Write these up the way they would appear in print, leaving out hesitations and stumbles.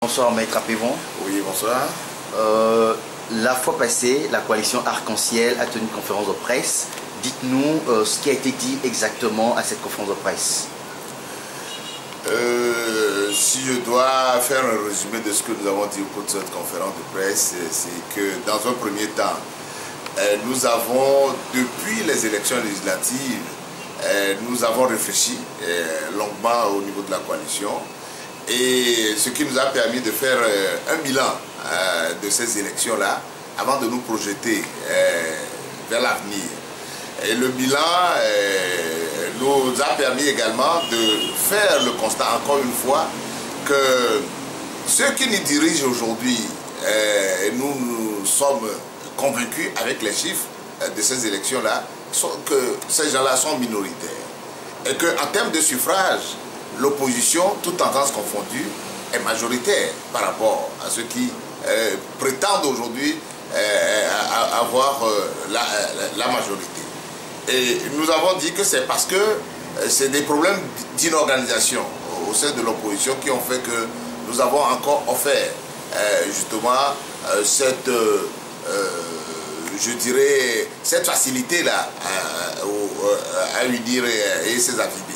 Bonsoir Maître Apévon. Oui, bonsoir. La fois passée, la coalition Arc-en-Ciel a tenu une conférence de presse. Dites-nous ce qui a été dit exactement à cette conférence de presse. Si je dois faire un résumé de ce que nous avons dit au cours de cette conférence de presse, c'est que dans un premier temps, nous avons, depuis les élections législatives, nous avons réfléchi longuement au niveau de la coalition, et ce qui nous a permis de faire un bilan de ces élections-là avant de nous projeter vers l'avenir. Et le bilan nous a permis également de faire le constat, encore une fois, que ceux qui nous dirigent aujourd'hui, nous sommes convaincus avec les chiffres de ces élections-là, que ces gens-là sont minoritaires. Et qu'en termes de suffrage, l'opposition, toute tendance confondue, est majoritaire par rapport à ceux qui prétendent aujourd'hui avoir la majorité. Et nous avons dit que c'est parce que c'est des problèmes d'inorganisation au sein de l'opposition qui ont fait que nous avons encore offert justement cette, je dirais, cette facilité-là à unir et ses affidés.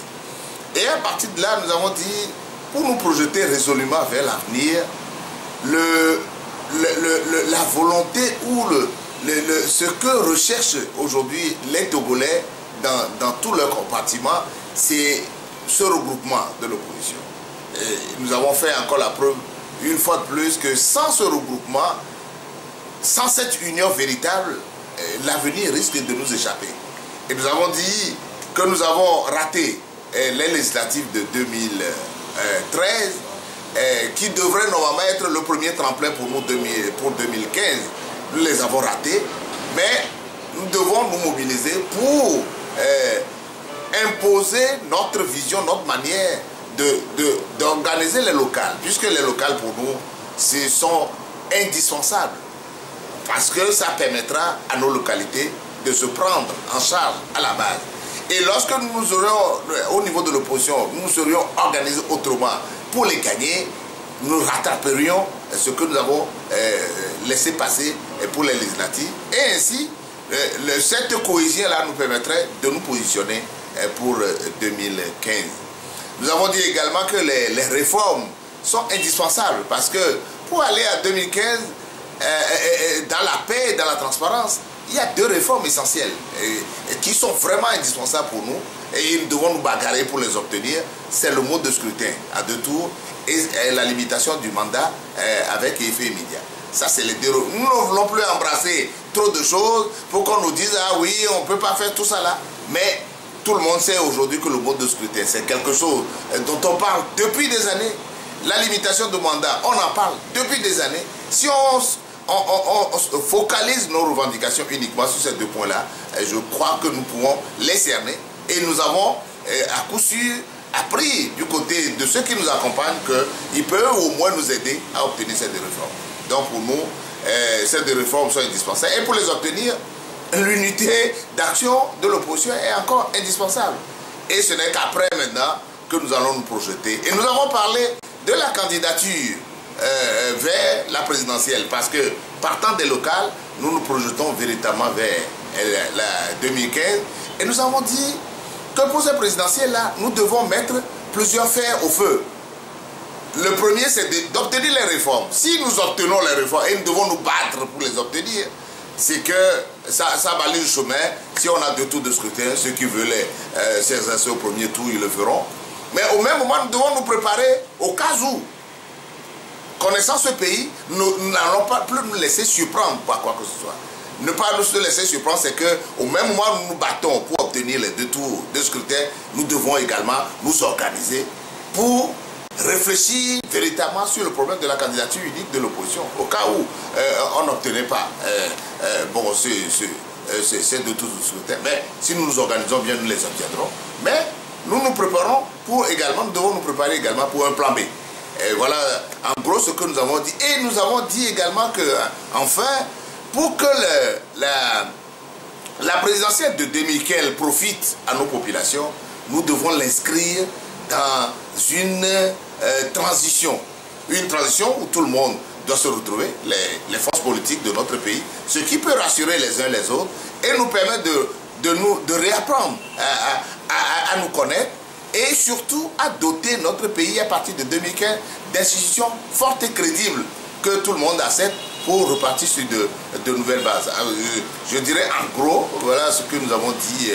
Et à partir de là, nous avons dit, pour nous projeter résolument vers l'avenir, la volonté ou ce que recherchent aujourd'hui les Togolais dans tous leurs compartiments, c'est ce regroupement de l'opposition. Nous avons fait encore la preuve, une fois de plus, que sans ce regroupement, sans cette union véritable, l'avenir risque de nous échapper. Et nous avons dit que nous avons raté les législatives de 2013, qui devraient normalement être le premier tremplin pour nous pour 2015. Nous les avons ratés, mais nous devons nous mobiliser pour imposer notre vision, notre manière d'organiser les locales, puisque les locales pour nous, ce sont indispensables, parce que ça permettra à nos localités de se prendre en charge à la base. Et lorsque nous aurions, au niveau de l'opposition, nous serions organisés autrement pour les gagner, nous rattraperions ce que nous avons laissé passer pour les législatives. Et ainsi, cette cohésion-là nous permettrait de nous positionner pour 2015. Nous avons dit également que les réformes sont indispensables parce que pour aller à 2015, dans la paix et dans la transparence, il y a deux réformes essentielles qui sont vraiment indispensables pour nous et nous devons nous bagarrer pour les obtenir. C'est le mode de scrutin à 2 tours et la limitation du mandat avec effet immédiat. Ça, c'est les deux. Nous ne voulons plus embrasser trop de choses pour qu'on nous dise « Ah oui, on ne peut pas faire tout ça là ». Mais tout le monde sait aujourd'hui que le mode de scrutin, c'est quelque chose dont on parle depuis des années. La limitation du mandat, on en parle depuis des années. Si on focalise nos revendications uniquement sur ces 2 points-là, je crois que nous pouvons les cerner. Et nous avons, à coup sûr, appris du côté de ceux qui nous accompagnent qu'ils peuvent au moins nous aider à obtenir ces 2 réformes. Donc pour nous, ces 2 réformes sont indispensables. Et pour les obtenir, l'unité d'action de l'opposition est encore indispensable. Et ce n'est qu'après maintenant que nous allons nous projeter. Et nous avons parlé de la candidature vers la présidentielle, parce que partant des locales, nous nous projetons véritablement vers la 2015, et nous avons dit que pour cette présidentielle-là, nous devons mettre plusieurs fers au feu. Le premier, c'est d'obtenir les réformes. Si nous obtenons les réformes, et nous devons nous battre pour les obtenir, c'est que ça balise le chemin. Si on a 2 tours de scrutin, ceux qui veulent s'exercer au premier tour, ils le feront. Mais au même moment, nous devons nous préparer au cas où, connaissant ce pays, nous n'allons pas plus nous laisser surprendre par quoi que ce soit. Ne pas nous laisser surprendre, c'est qu'au même moment où nous nous battons pour obtenir les 2 tours de scrutin, nous devons également nous organiser pour réfléchir véritablement sur le problème de la candidature unique de l'opposition. Au cas où on n'obtenait pas ces 2 tours de scrutin. Mais si nous nous organisons bien, nous les obtiendrons. Mais nous nous préparons pour également, nous devons nous préparer également pour un plan B. Et voilà en gros ce que nous avons dit. Et nous avons dit également que, enfin, pour que la présidentielle de 2015 profite à nos populations, nous devons l'inscrire dans une transition une transition où tout le monde doit se retrouver, les forces politiques de notre pays, ce qui peut rassurer les uns les autres et nous permettre de réapprendre à nous connaître et surtout à doter notre pays à partir de 2015 d'institutions fortes et crédibles que tout le monde accepte pour repartir sur de nouvelles bases. Je dirais en gros, voilà ce que nous avons dit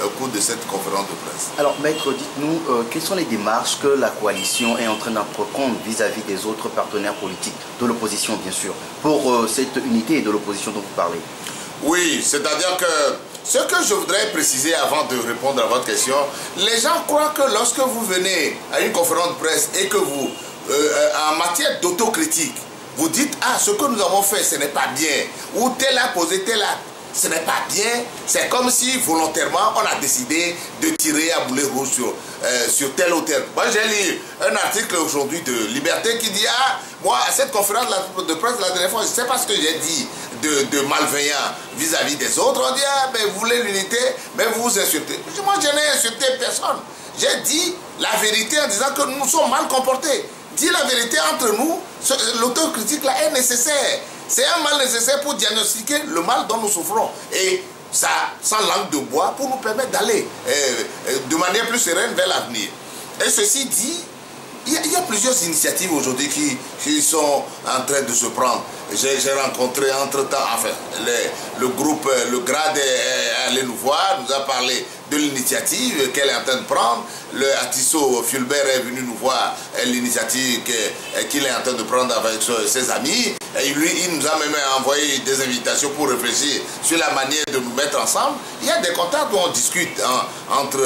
au cours de cette conférence de presse. Alors maître, dites-nous, quelles sont les démarches que la coalition est en train d'entreprendre vis-à-vis des autres partenaires politiques, de l'opposition bien sûr, pour cette unité de l'opposition dont vous parlez? Oui, c'est-à-dire que ce que je voudrais préciser avant de répondre à votre question, les gens croient que lorsque vous venez à une conférence de presse et que vous, en matière d'autocritique, vous dites, ah, ce que nous avons fait, ce n'est pas bien, ou tel a posé tel acte, ce n'est pas bien, c'est comme si volontairement on a décidé de tirer à boulet rouge sur tel ou tel. Moi j'ai lu un article aujourd'hui de Liberté qui dit, ah, moi à cette conférence de presse la dernière fois, je ne sais pas ce que j'ai dit de malveillant vis-à-vis des autres. On dit, ah, mais vous voulez l'unité, mais vous vous insultez. Moi je n'ai insulté personne. J'ai dit la vérité en disant que nous sommes mal comportés. Dire la vérité entre nous, l'autocritique là est nécessaire. C'est un mal nécessaire pour diagnostiquer le mal dont nous souffrons. Et ça, sans langue de bois, pour nous permettre d'aller de manière plus sereine vers l'avenir. Et ceci dit, il y a plusieurs initiatives aujourd'hui qui sont en train de se prendre. J'ai rencontré entre-temps, enfin, le groupe, le GRAD est allé nous voir, nous a parlé de l'initiative qu'elle est en train de prendre. Le Atisso Fulbert est venu nous voir l'initiative qu'il est en train de prendre avec ses amis. Et lui, il nous a même envoyé des invitations pour réfléchir sur la manière de nous mettre ensemble. Il y a des contacts où on discute entre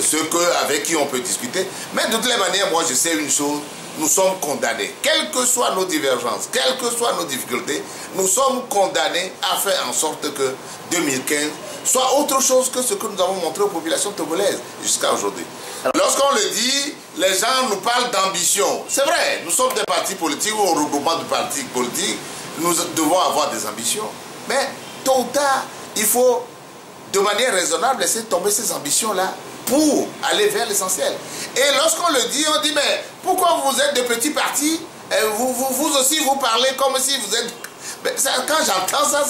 ceux avec qui on peut discuter. Mais de toutes les manières, moi je sais une chose, nous sommes condamnés. Quelles que soient nos divergences, quelles que soient nos difficultés, nous sommes condamnés à faire en sorte que 2015 soit autre chose que ce que nous avons montré aux populations togolaises jusqu'à aujourd'hui. Lorsqu'on le dit, les gens nous parlent d'ambition. C'est vrai, nous sommes des partis politiques ou un regroupement de partis politiques, nous devons avoir des ambitions. Mais tôt ou tard, il faut, de manière raisonnable, laisser tomber ces ambitions-là pour aller vers l'essentiel. Et lorsqu'on le dit, on dit, mais pourquoi vous êtes de petits partis, vous aussi vous parlez comme si vous êtes... Quand j'entends ça,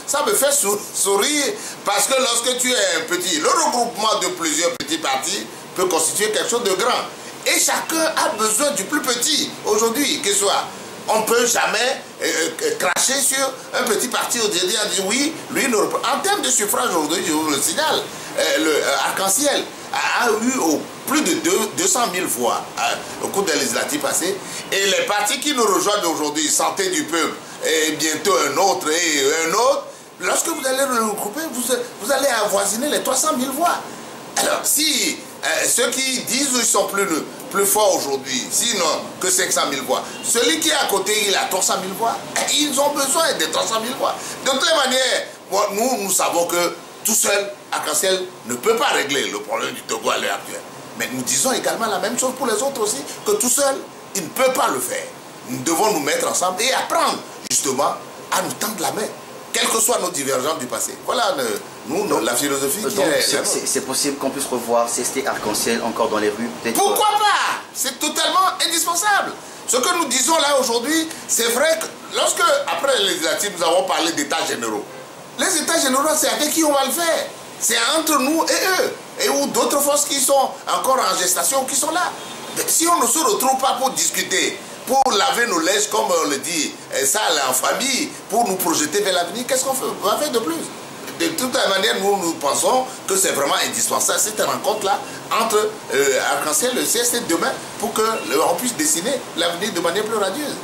ça me fait sourire, parce que lorsque tu es un petit, le regroupement de plusieurs petits partis peut constituer quelque chose de grand. Et chacun a besoin du plus petit aujourd'hui, que ce soit. On ne peut jamais cracher sur un petit parti au dire oui, lui, en termes de suffrage aujourd'hui, je vous le signale, le Arc-en-Ciel a eu plus de 200 000 voix au cours des législatives passées. Et les partis qui nous rejoignent aujourd'hui, Santé du Peuple, et bientôt un autre et un autre, lorsque vous allez le regrouper, vous allez avoisiner les 300 000 voix. Alors, si ceux qui disent qu'ils sont plus forts aujourd'hui, sinon que 500 000 voix, celui qui est à côté, il a 300 000 voix, ils ont besoin des 300 000 voix. De toutes les manières, nous savons que tout seul, Arc-en-Ciel ne peut pas régler le problème du Togo à l'heure actuelle. Mais nous disons également la même chose pour les autres aussi, que tout seul, il ne peut pas le faire. Nous devons nous mettre ensemble et apprendre justement à nous tendre la main, quelles que soient nos divergences du passé. Voilà la philosophie qui est... C'est possible qu'on puisse revoir CST Arc-en-Ciel encore dans les rues? Pourquoi pas? C'est totalement indispensable. Ce que nous disons là aujourd'hui, c'est vrai que lorsque, après les législatives, nous avons parlé d'états généraux. Les états généraux, c'est avec qui on va le faire? C'est entre nous et eux. Et ou d'autres forces qui sont encore en gestation, qui sont là. Si on ne se retrouve pas pour discuter, pour laver nos lèches, comme on le dit, ça en famille, pour nous projeter vers l'avenir, qu'est-ce qu'on va faire de plus? De toute manière, nous pensons que c'est vraiment indispensable cette rencontre-là entre Arc-en-Ciel et le CST demain pour qu'on puisse dessiner l'avenir de manière plus radieuse.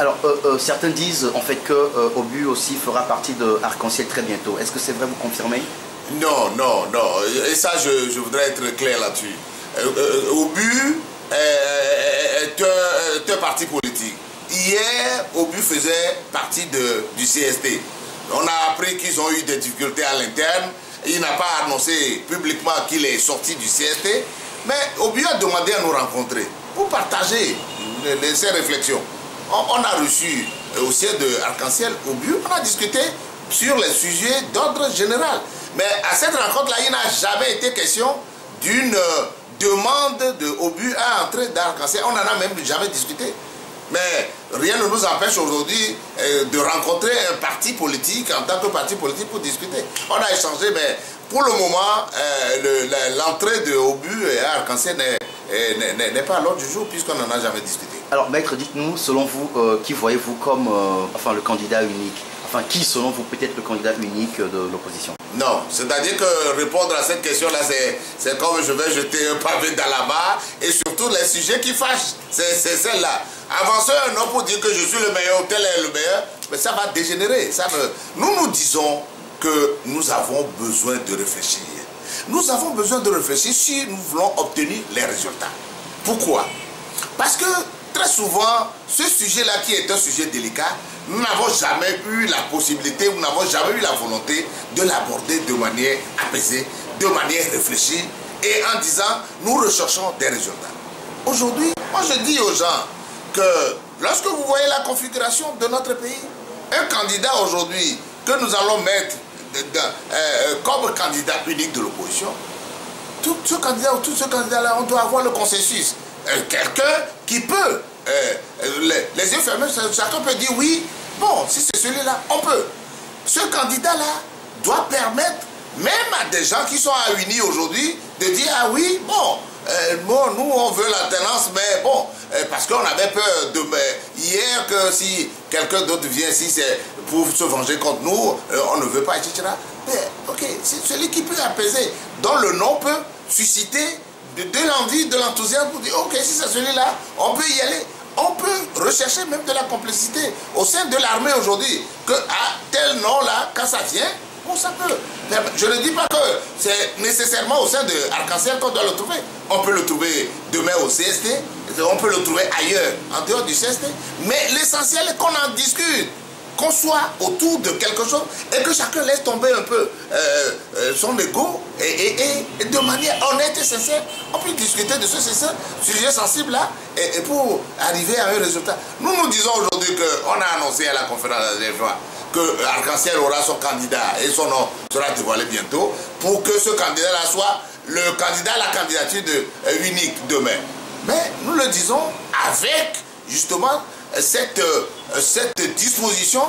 Alors, certains disent en fait que Obu aussi fera partie de Arc-en-Ciel très bientôt. Est-ce que c'est vrai, vous confirmez? Non, non, non. Et ça, je voudrais être clair là-dessus. Obu est un parti politique. Hier, Obu faisait partie du CST. On a appris qu'ils ont eu des difficultés à l'interne. Il n'a pas annoncé publiquement qu'il est sorti du CST. Mais Obu a demandé à nous rencontrer pour partager ses réflexions. On a reçu au siège de Arc-en-Ciel Obu, on a discuté sur les sujets d'ordre général. Mais à cette rencontre-là, il n'a jamais été question d'une demande de Obu à entrer dans Arc-en-Ciel. On n'en a même jamais discuté. Mais rien ne nous empêche aujourd'hui de rencontrer un parti politique en tant que parti politique pour discuter. On a échangé, mais pour le moment, l'entrée de Obu et Arc-en-Ciel n'est pas à l'ordre du jour puisqu'on n'en a jamais discuté. Alors, maître, dites-nous, selon vous, qui voyez-vous comme le candidat unique? Enfin, qui, selon vous, peut être le candidat unique de l'opposition? Non, c'est-à-dire que répondre à cette question-là, c'est comme je vais jeter un pavé dans la mare, et surtout les sujets qui fâchent, c'est celle-là. Avancer un homme pour dire que je suis le meilleur, tel est le meilleur, mais ça va dégénérer. Nous disons que nous avons besoin de réfléchir. Nous avons besoin de réfléchir si nous voulons obtenir les résultats. Pourquoi? Parce que très souvent, ce sujet-là qui est un sujet délicat, nous n'avons jamais eu la possibilité, nous n'avons jamais eu la volonté de l'aborder de manière apaisée, de manière réfléchie et en disant nous recherchons des résultats. Aujourd'hui, moi je dis aux gens que lorsque vous voyez la configuration de notre pays, un candidat aujourd'hui que nous allons mettre comme candidat unique de l'opposition, tout ce candidat-là, on doit avoir le consensus. Quelqu'un qui peut, les yeux fermés, chacun peut dire oui, bon, si c'est celui-là, on peut. Ce candidat-là doit permettre, même à des gens qui sont à Uni aujourd'hui, de dire ah oui, bon, nous on veut l'alternance, mais bon, parce qu'on avait peur hier que si quelqu'un d'autre vient ici, c'est pour se venger contre nous, on ne veut pas, etc. Mais ok, c'est celui qui peut apaiser, dont le nom peut susciter de l'envie, de l'enthousiasme pour dire ok, si c'est celui-là, on peut y aller. On peut rechercher même de la complicité au sein de l'armée aujourd'hui, que à tel nom-là, quand ça vient, bon, ça peut. Je ne dis pas que c'est nécessairement au sein de Arc-en-Ciel qu'on doit le trouver. On peut le trouver demain au CST, on peut le trouver ailleurs, en dehors du CST, mais l'essentiel est qu'on en discute, qu'on soit autour de quelque chose et que chacun laisse tomber un peu son ego et de manière honnête et sincère, on peut discuter de ce sujet sensible-là et pour arriver à un résultat. Nous disons aujourd'hui qu'on a annoncé à la conférence des fois que Arc-en-Ciel aura son candidat et son nom sera dévoilé bientôt pour que ce candidat-là soit le candidat à la candidature unique demain. Mais nous le disons avec justement cette disposition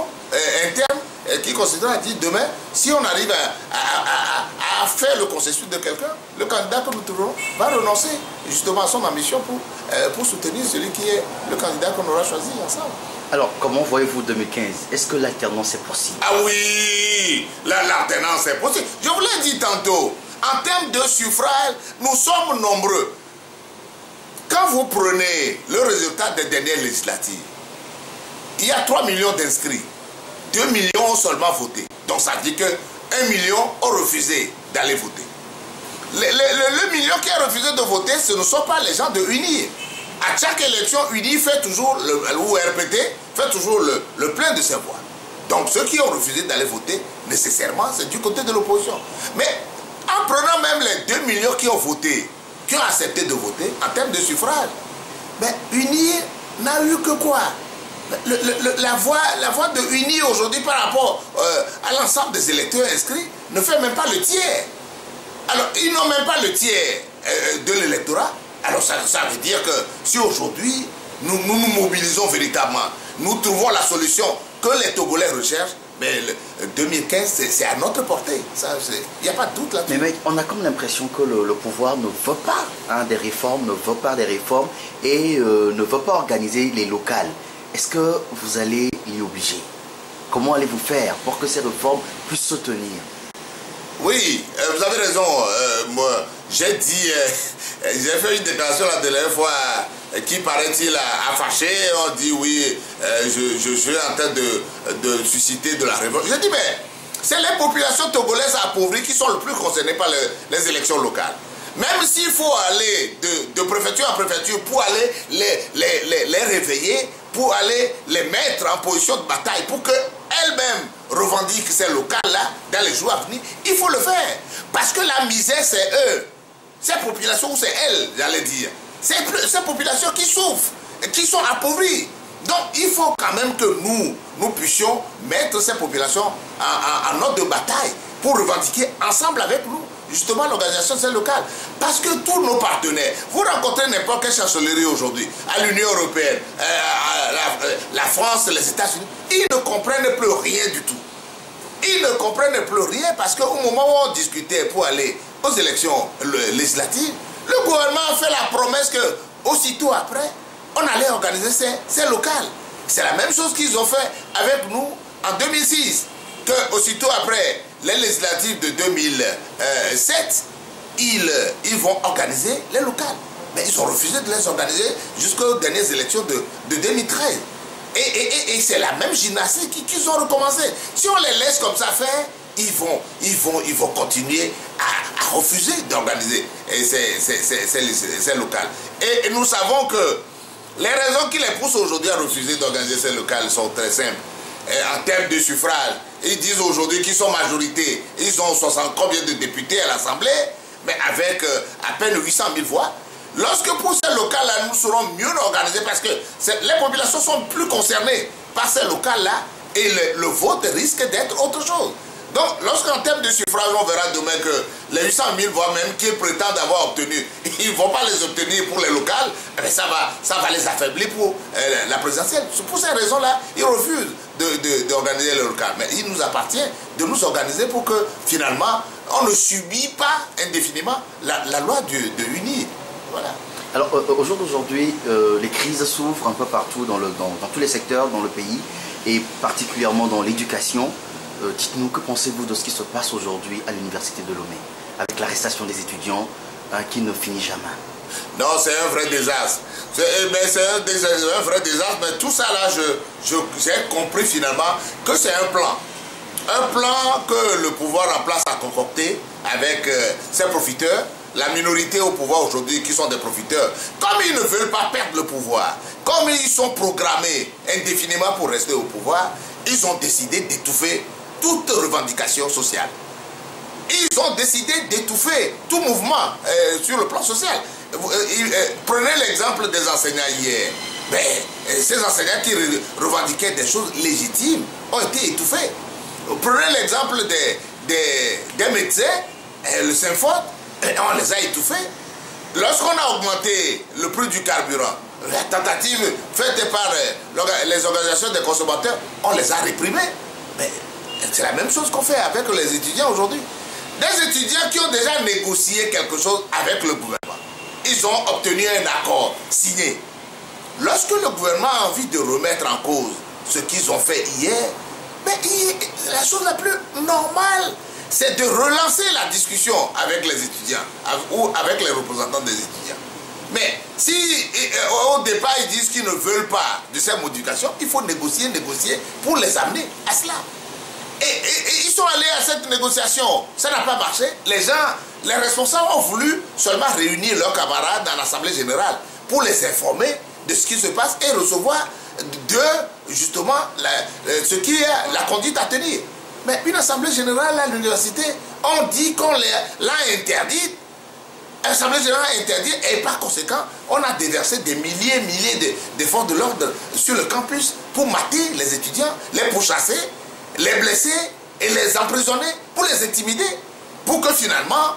interne qui consistera à dire demain, si on arrive à faire le consensus de quelqu'un, le candidat que nous trouverons va renoncer justement à son ambition pour soutenir celui qui est le candidat qu'on aura choisi ensemble. Alors, comment voyez-vous 2015? Est-ce que l'alternance est possible? Ah oui, l'alternance est possible. Je vous l'ai dit tantôt, en termes de suffrage, nous sommes nombreux. Quand vous prenez le résultat des dernières législatives, il y a 3 millions d'inscrits. 2 millions ont seulement voté. Donc ça veut dire que 1 million ont refusé d'aller voter. Le million qui a refusé de voter, ce ne sont pas les gens de UNI. À chaque élection, UNI fait toujours, ou RPT, fait toujours le plein de ses voix. Donc ceux qui ont refusé d'aller voter, nécessairement, c'est du côté de l'opposition. Mais en prenant même les 2 millions qui ont voté, qui ont accepté de voter, en termes de suffrage, mais UNI n'a eu que quoi? La voix de UNI aujourd'hui par rapport à l'ensemble des électeurs inscrits ne fait même pas le tiers. Alors, ils n'ont même pas le tiers de l'électorat. Alors, ça veut dire que si aujourd'hui, nous nous mobilisons véritablement, nous trouvons la solution que les Togolais recherchent, mais 2015, c'est à notre portée. Il n'y a pas de doute là-dessus. Mais on a comme l'impression que le pouvoir ne veut pas des réformes, ne veut pas des réformes et ne veut pas organiser les locales. Est-ce que vous allez l'y obliger? Comment allez-vous faire pour que ces réformes puissent se tenir? Oui, vous avez raison. Moi, j'ai dit, j'ai fait une déclaration la dernière fois qui paraît-il a fâché. On dit oui, je suis en train de susciter de la révolte. J'ai dit mais c'est les populations togolaises appauvries qui sont le plus concernées par les élections locales. Même s'il faut aller de préfecture en préfecture pour aller les réveiller, pour aller les mettre en position de bataille, pour qu'elles-mêmes revendiquent ces locales-là dans les jours à venir, il faut le faire. Parce que la misère, c'est eux. Ces populations, ou c'est elles, j'allais dire. Ces populations qui souffrent, qui sont appauvries. Donc, il faut quand même que nous puissions mettre ces populations en ordre de bataille pour revendiquer ensemble avec nous justement l'organisation c'est locale. Parce que tous nos partenaires, vous rencontrez n'importe quelle chancellerie aujourd'hui, à l'Union européenne, la France, les États-Unis, ils ne comprennent plus rien du tout. Ils ne comprennent plus rien parce qu'au moment où on discutait pour aller aux élections législatives, le gouvernement a fait la promesse que aussitôt après, on allait organiser ces locales. C'est la même chose qu'ils ont fait avec nous en 2006, que aussitôt après les législatives de 2007, ils vont organiser les locales. Mais ils ont refusé de les organiser jusqu'aux dernières élections de 2013. Et c'est la même gymnastique qu'ils ont recommencé. Si on les laisse comme ça faire, ils vont continuer à refuser d'organiser ces locales. Et nous savons que les raisons qui les poussent aujourd'hui à refuser d'organiser ces locales sont très simples. En termes de suffrage, ils disent aujourd'hui qu'ils sont majorité. Ils ont 60 combien de députés à l'Assemblée, mais avec à peine 800 000 voix. Lorsque pour ces locales-là, nous serons mieux organisés parce que les populations sont plus concernées par ces locales-là et le vote risque d'être autre chose. Donc, lorsqu'en termes de suffrage, on verra demain que les 800 000 voix même qu'ils prétendent avoir obtenues, ils ne vont pas les obtenir pour les locales, mais ça va les affaiblir pour la présidentielle. Pour ces raisons-là, ils refusent d'organiser les locales. Mais il nous appartient de nous organiser pour que finalement, on ne subit pas indéfiniment la loi de l'UNI. Voilà. Alors, au jour d'aujourd'hui, les crises s'ouvrent un peu partout dans tous les secteurs dans le pays, et particulièrement dans l'éducation. Dites-nous, que pensez-vous de ce qui se passe aujourd'hui à l'université de Lomé, avec l'arrestation des étudiants qui ne finit jamais? Non, c'est un vrai désastre. C'est un vrai désastre, mais tout ça là, j'ai compris finalement que c'est un plan. Un plan que le pouvoir en place a concocté avec ses profiteurs, la minorité au pouvoir aujourd'hui qui sont des profiteurs. Comme ils ne veulent pas perdre le pouvoir, comme ils sont programmés indéfiniment pour rester au pouvoir, ils ont décidé d'étouffer toute revendication sociale. Ils ont décidé d'étouffer tout mouvement sur le plan social. Prenez l'exemple des enseignants hier. Ces enseignants qui revendiquaient des choses légitimes ont été étouffés. Prenez l'exemple des médecins, le Symphone, on les a étouffés. Lorsqu'on a augmenté le prix du carburant, la tentative faite par les organisations des consommateurs, on les a réprimés. Mais c'est la même chose qu'on fait avec les étudiants aujourd'hui. Des étudiants qui ont déjà négocié quelque chose avec le gouvernement. Ils ont obtenu un accord signé. Lorsque le gouvernement a envie de remettre en cause ce qu'ils ont fait hier, la chose la plus normale, c'est de relancer la discussion avec les étudiants ou avec les représentants des étudiants. Mais si au départ ils disent qu'ils ne veulent pas de ces modifications, il faut négocier pour les amener à cela. Et ils sont allés à cette négociation, ça n'a pas marché. Les responsables ont voulu seulement réunir leurs camarades dans l'Assemblée générale pour les informer de ce qui se passe et recevoir justement ce qui est la conduite à tenir. Mais une Assemblée générale à l'université, on dit qu'on l'a interdite. L'Assemblée générale interdite et par conséquent, on a déversé des milliers de forces de l'ordre sur le campus pour mater les étudiants, les pourchasser, les blesser et les emprisonner pour les intimider. Pour que finalement,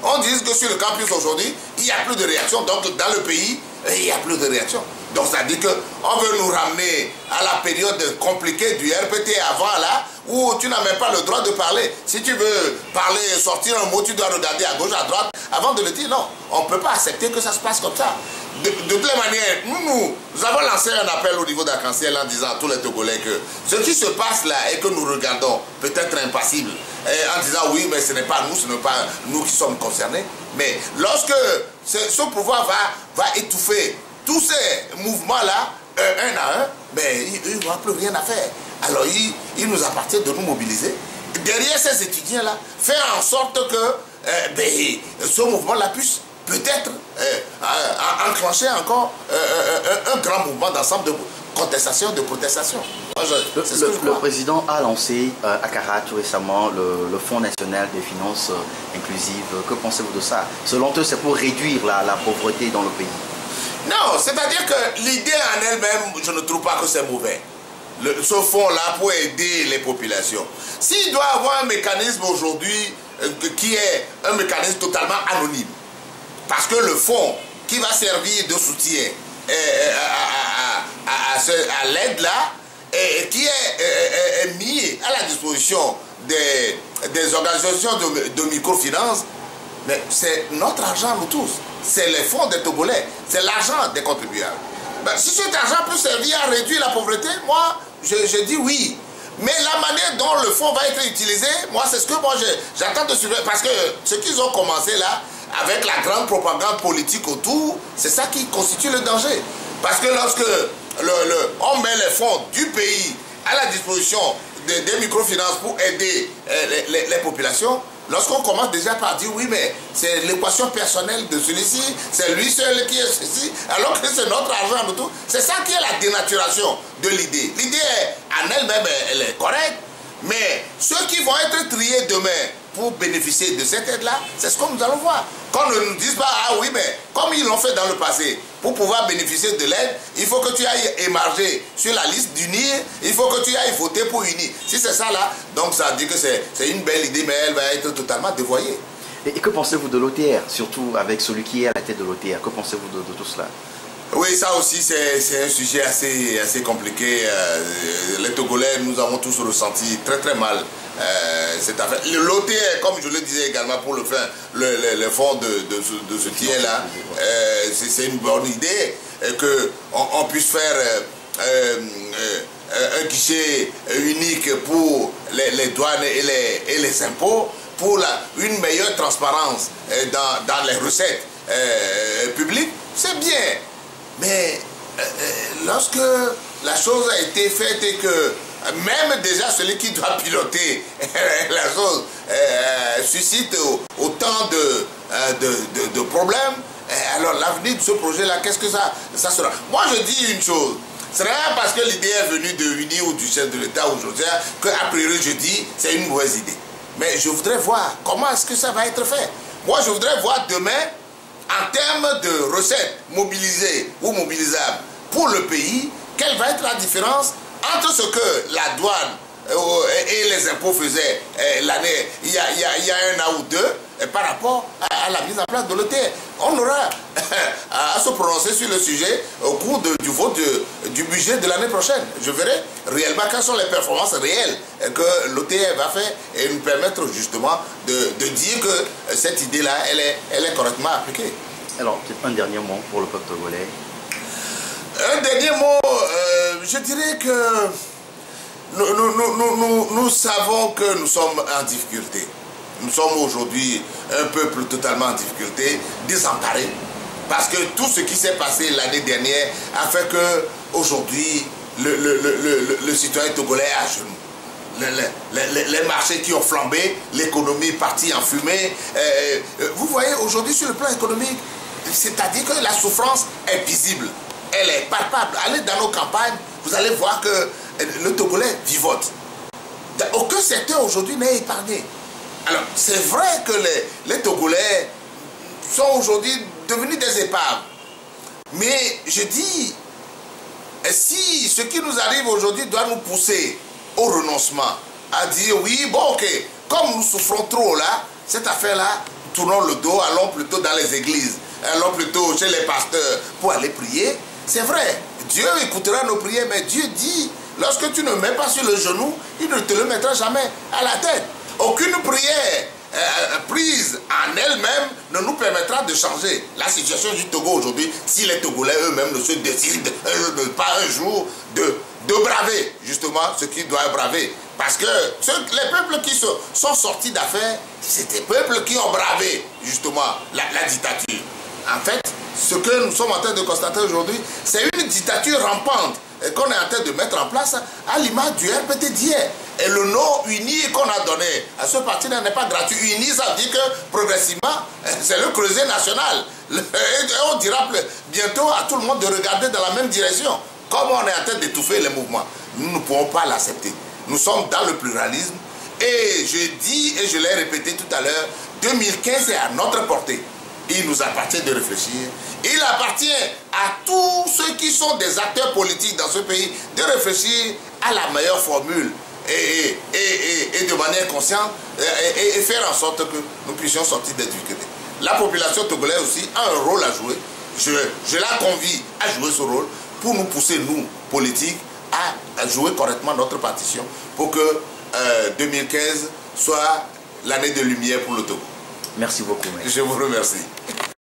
on dise que sur le campus aujourd'hui, il n'y a plus de réaction. Donc dans le pays, il n'y a plus de réaction. Donc ça dit qu'on veut nous ramener à la période compliquée du RPT avant là, où tu n'as même pas le droit de parler. Si tu veux parler, sortir un mot, tu dois regarder à gauche, à droite, avant de le dire. Non, on ne peut pas accepter que ça se passe comme ça. De toutes les manières, nous avons lancé un appel au niveau d'Arc-en-Ciel en disant à tous les Togolais que ce qui se passe là et que nous regardons peut être impassible, en disant oui, mais ce n'est pas nous, ce n'est pas nous qui sommes concernés. Mais lorsque ce pouvoir va étouffer tous ces mouvements-là, un à un, il n'aura plus rien à faire. Alors il nous appartient de nous mobiliser. Derrière ces étudiants-là, faire en sorte que ce mouvement-là puisse peut-être enclencher encore un grand mouvement d'ensemble de contestation, de protestation. Le président a lancé à Kara tout récemment le Fonds national des finances inclusives. Que pensez-vous de ça? Selon eux, c'est pour réduire la pauvreté dans le pays. Non, c'est-à-dire que l'idée en elle-même, je ne trouve pas que c'est mauvais. Ce fonds-là pour aider les populations. S'il doit avoir un mécanisme aujourd'hui qui est un mécanisme totalement anonyme. Parce que le fonds qui va servir de soutien à l'aide là, et qui est mis à la disposition des organisations de microfinance, mais c'est notre argent nous tous. C'est les fonds des Togolais, c'est l'argent des contribuables. Ben, si cet argent peut servir à réduire la pauvreté, moi, je dis oui. Mais la manière dont le fonds va être utilisé, moi, c'est ce que moi j'attends de suivre. Parce que ce qu'ils ont commencé là, avec la grande propagande politique autour, c'est ça qui constitue le danger. Parce que lorsque on met les fonds du pays à la disposition des microfinances pour aider les populations, lorsqu'on commence déjà par dire oui, mais c'est l'équation personnelle de celui-ci, c'est lui seul qui est ceci, alors que c'est notre argent, nous tous, c'est ça qui est la dénaturation de l'idée. L'idée en elle-même, elle est correcte, mais ceux qui vont être triés demain pour bénéficier de cette aide-là, c'est ce que nous allons voir. Qu'on ne nous dise pas, ah oui, mais comme ils l'ont fait dans le passé, pour pouvoir bénéficier de l'aide, il faut que tu ailles émarger sur la liste d'UNIR, il faut que tu ailles voter pour UNIR. Si c'est ça là, donc ça dit que c'est une belle idée, mais elle va être totalement dévoyée. Et que pensez-vous de l'OTR, surtout avec celui qui est à la tête de l'OTR? Que pensez-vous de tout cela? Oui, ça aussi, c'est un sujet assez compliqué. Les Togolais, nous avons tous ressenti très très mal cette affaire. L'OTR, comme je le disais également pour le fonds de soutien-là, c'est une bonne idée qu'on puisse faire un guichet unique pour les douanes et les impôts, pour une meilleure transparence dans les recettes publiques. C'est bien. Mais lorsque la chose a été faite et que même déjà celui qui doit piloter la chose suscite autant de problèmes, alors l'avenir de ce projet-là, qu'est-ce que ça sera? Moi je dis une chose, ce n'est pas parce que l'idée est venue de l'UNI ou du chef de l'État aujourd'hui qu'a priori je dis c'est une mauvaise idée. Mais je voudrais voir comment est-ce que ça va être fait. Moi je voudrais voir demain, en termes de recettes mobilisées ou mobilisables pour le pays, quelle va être la différence entre ce que la douane et les impôts faisaient l'année, il y a un an ou deux, par rapport à la mise en place de l'OTR. On aura à se prononcer sur le sujet au cours du vote du budget de l'année prochaine. Je verrai réellement quelles sont les performances réelles que l'OTR va faire et nous permettre justement de dire que cette idée-là, elle est correctement appliquée. Alors, peut-être un dernier mot pour le peuple togolais. Un dernier mot, je dirais que nous savons que nous sommes en difficulté. Nous sommes aujourd'hui un peuple totalement en difficulté, désemparé, parce que tout ce qui s'est passé l'année dernière a fait que aujourd'hui le citoyen togolais est à genoux. Les marchés qui ont flambé, l'économie partie en fumée. Vous voyez aujourd'hui sur le plan économique, c'est-à-dire que la souffrance est visible, elle est palpable. Allez dans nos campagnes, vous allez voir que le Togolais vivote. Aucun secteur aujourd'hui n'est épargné. Alors, c'est vrai que les Togolais sont aujourd'hui devenus des épaves. Mais je dis, si ce qui nous arrive aujourd'hui doit nous pousser au renoncement, à dire oui, bon ok, comme nous souffrons trop là, cette affaire-là, tournons le dos, allons plutôt dans les églises, allons plutôt chez les pasteurs pour aller prier. C'est vrai, Dieu écoutera nos prières, mais Dieu dit, lorsque tu ne mets pas sur le genou, il ne te le mettra jamais à la tête. Aucune prière prise en elle-même ne nous permettra de changer la situation du Togo aujourd'hui si les Togolais eux-mêmes ne se décident pas un jour de braver justement ce qu'ils doivent braver. Parce que les peuples qui sont sortis d'affaires, c'est des peuples qui ont bravé justement la dictature. En fait, ce que nous sommes en train de constater aujourd'hui, c'est une dictature rampante qu'on est en train de mettre en place à l'image du RPT d'hier. Et le nom uni qu'on a donné à ce parti n'est pas gratuit. Uni, ça veut dire que progressivement, c'est le creuset national. Et on dira bientôt à tout le monde de regarder dans la même direction. Comme on est en train d'étouffer les mouvements, nous ne pouvons pas l'accepter. Nous sommes dans le pluralisme. Et je dis, et je l'ai répété tout à l'heure, 2015 est à notre portée. Il nous appartient de réfléchir. Il appartient à tous ceux qui sont des acteurs politiques dans ce pays de réfléchir à la meilleure formule et de manière consciente et faire en sorte que nous puissions sortir des difficultés. La population togolaise aussi a un rôle à jouer. Je la convie à jouer ce rôle pour nous pousser, nous, politiques, à jouer correctement notre partition pour que 2015 soit l'année de lumière pour le Togo. Merci beaucoup. Je vous remercie.